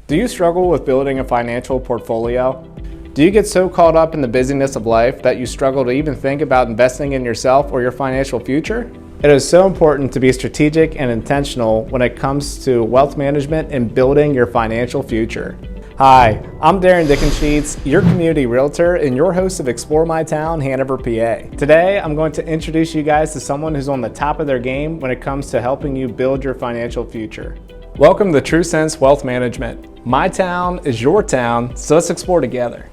Do you struggle with building a financial portfolio? Do you get so caught up in the busyness of life that you struggle to even think about investing in yourself or your financial future? It is so important to be strategic and intentional when it comes to wealth management and building your financial future. Hi, I'm Darren Dickensheets, your community realtor and your host of Explore My Town, Hanover, PA. Today, I'm going to introduce you guys to someone who's on the top of their game when it comes to helping you build your financial future. Welcome to TrueSense Wealth Management. My town is your town, so let's explore together.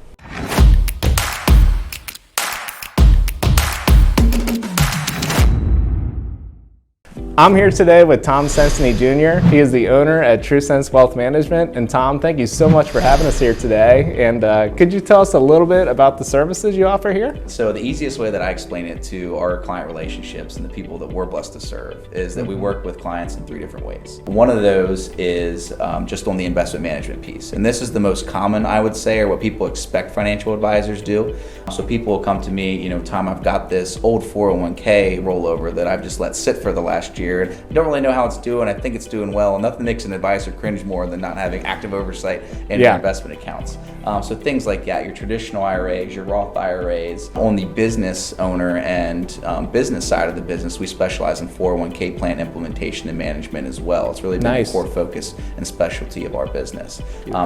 I'm here today with Tom Sensney Jr. He is the owner at TrueSense Wealth Management. And Tom, thank you so much for having us here today. And could you tell us a little bit about the services you offer here? So the easiest way that I explain it to our client relationships and the people that we're blessed to serve is that we work with clients in three different ways. One of those is just on the investment management piece. And this is the most common, I would say, or what people expect financial advisors do. So people will come to me, Tom, I've got this old 401k rollover that I've just let sit for the last year. I don't really know how it's doing. I think it's doing well. And nothing makes an advisor cringe more than not having active oversight in your investment accounts. So things like that, your traditional IRAs, your Roth IRAs. On the business owner and business side of the business, we specialize in 401k plan implementation and management as well. It's really been the core focus and specialty of our business.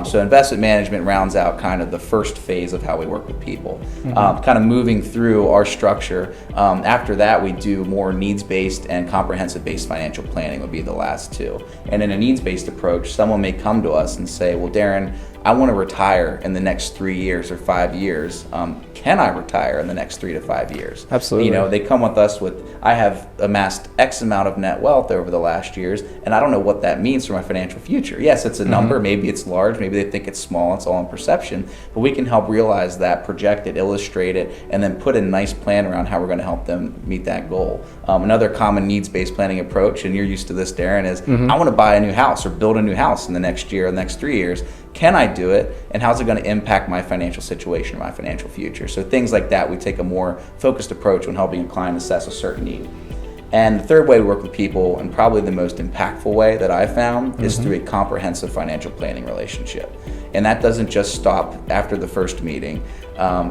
So investment management rounds out kind of the first phase of how we work with people. Kind of moving through our structure. After that, we do more needs-based and comprehensive-based financial planning would be the last two. And in a needs-based approach, someone may come to us and say, well, Darren, I want to retire in the next 3 years or 5 years. Can I retire in the next 3 to 5 years? Absolutely. They come with us with, I have amassed X amount of net wealth over the last years, and I don't know what that means for my financial future. Yes, it's a number. Maybe it's large. Maybe they think it's small. It's all in perception. But we can help realize that, project it, illustrate it, and then put a nice plan around how we're going to help them meet that goal. Another common needs-based planning approach, and you're used to this, Darren, is I want to buy a new house or build a new house in the next year or the next 3 years. Can I do it? And how's it going to impact my financial situation or my financial future? So things like that, we take a more focused approach when helping a client assess a certain need. And the third way we work with people, and probably the most impactful way that I've found, is through a comprehensive financial planning relationship. And that doesn't just stop after the first meeting.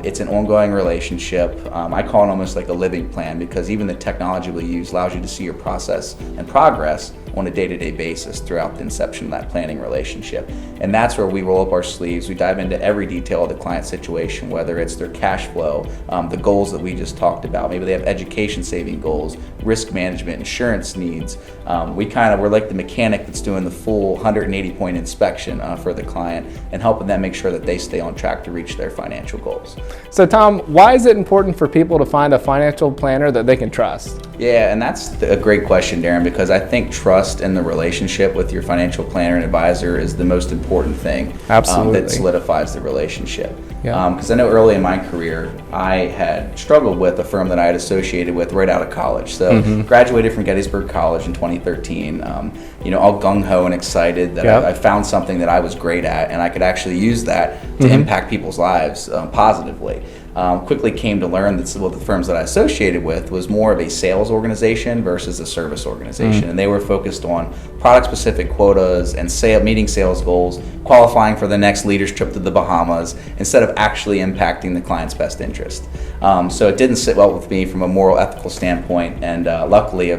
It's an ongoing relationship. I call it almost like a living plan, because even the technology we use allows you to see your process and progress on a day-to-day basis throughout the inception of that planning relationship. And that's where we roll up our sleeves. We dive into every detail of the client situation, whether it's their cash flow, the goals that we just talked about. Maybe they have education saving goals, risk management, insurance needs. We're like the mechanic that's doing the full 180-point inspection for the client and helping them make sure that they stay on track to reach their financial goals. So Tom, why is it important for people to find a financial planner that they can trust? Yeah, and that's a great question, Darren, because I think trust in the relationship with your financial planner and advisor is the most important thing. Absolutely. That solidifies the relationship. Yeah. Because I know early in my career, I had struggled with a firm that I had associated with right out of college. So graduated from Gettysburg College in 2013, all gung-ho and excited that I found something that I was great at, and I could actually use that to impact people's lives positively. Quickly came to learn that the firms that I associated with was more of a sales organization versus a service organization. And they were focused on product-specific quotas and meeting sales goals, qualifying for the next leader's trip to the Bahamas, instead of actually impacting the client's best interest. So it didn't sit well with me from a moral, ethical standpoint. And luckily,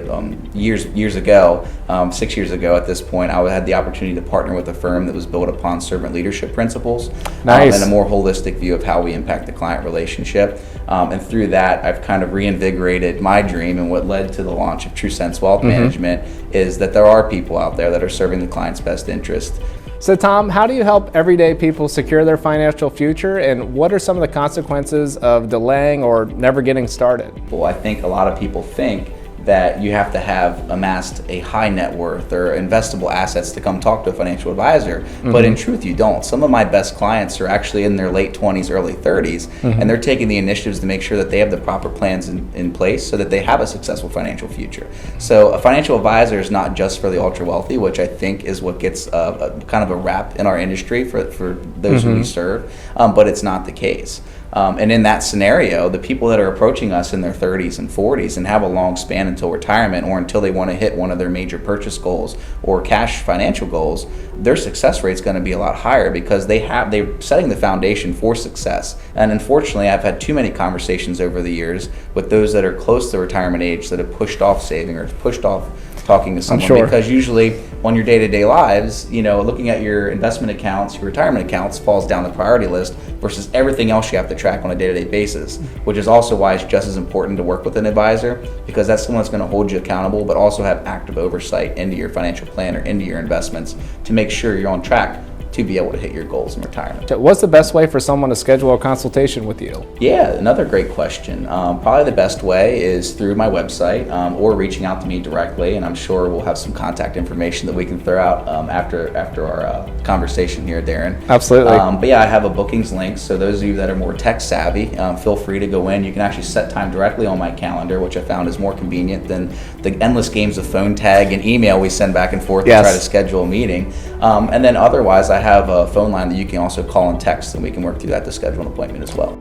years ago, 6 years ago at this point, I had the opportunity to partner with a firm that was built upon servant leadership principles and a more holistic view of how we impact the client relationship. And through that, I've kind of reinvigorated my dream, and what led to the launch of TrueSense Wealth Management is that there are people out there that are serving the client's best interest. So Tom, how do you help everyday people secure their financial future, and what are some of the consequences of delaying or never getting started? Well, I think a lot of people think that you have to have amassed a high net worth or investable assets to come talk to a financial advisor. But in truth, you don't. Some of my best clients are actually in their late 20s, early 30s, and they're taking the initiatives to make sure that they have the proper plans in place so that they have a successful financial future. So a financial advisor is not just for the ultra wealthy, which I think is what gets kind of a rap in our industry for those who we serve, but it's not the case. And in that scenario, the people that are approaching us in their 30s and 40s and have a long span until retirement or until they want to hit one of their major purchase goals or cash financial goals, their success rate is going to be a lot higher because they're setting the foundation for success. And unfortunately, I've had too many conversations over the years with those that are close to retirement age that have pushed off saving or pushed off talking to someone, because usually on your day-to-day lives, looking at your investment accounts, your retirement accounts falls down the priority list versus everything else you have to track on a day-to-day basis, which is also why it's just as important to work with an advisor, because that's someone that's going to hold you accountable but also have active oversight into your financial plan or into your investments to make sure you're on track to be able to hit your goals in retirement. What's the best way for someone to schedule a consultation with you? Yeah, another great question. Probably the best way is through my website or reaching out to me directly, and I'm sure we'll have some contact information that we can throw out after our conversation here, Darren. Absolutely. But yeah, I have a bookings link, so those of you that are more tech savvy, feel free to go in. You can actually set time directly on my calendar, which I found is more convenient than the endless games of phone tag and email we send back and forth to try to schedule a meeting. And then otherwise, I have a phone line that you can also call and text, and we can work through that to schedule an appointment as well.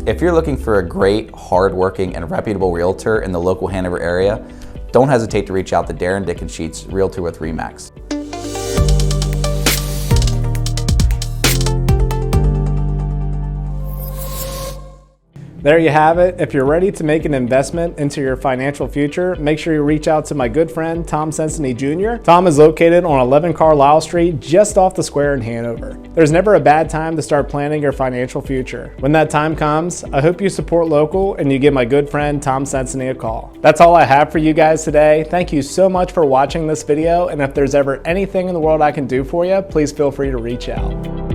If you're looking for a great, hardworking, and reputable realtor in the local Hanover area, don't hesitate to reach out to Darren Dickensheets, Realtor with RE/MAX. There you have it. If you're ready to make an investment into your financial future, make sure you reach out to my good friend, Tom Senseney Jr. Tom is located on 11 Carlisle Street, just off the square in Hanover. There's never a bad time to start planning your financial future. When that time comes, I hope you support local and you give my good friend, Tom Senseney, a call. That's all I have for you guys today. Thank you so much for watching this video, and if there's ever anything in the world I can do for you, please feel free to reach out.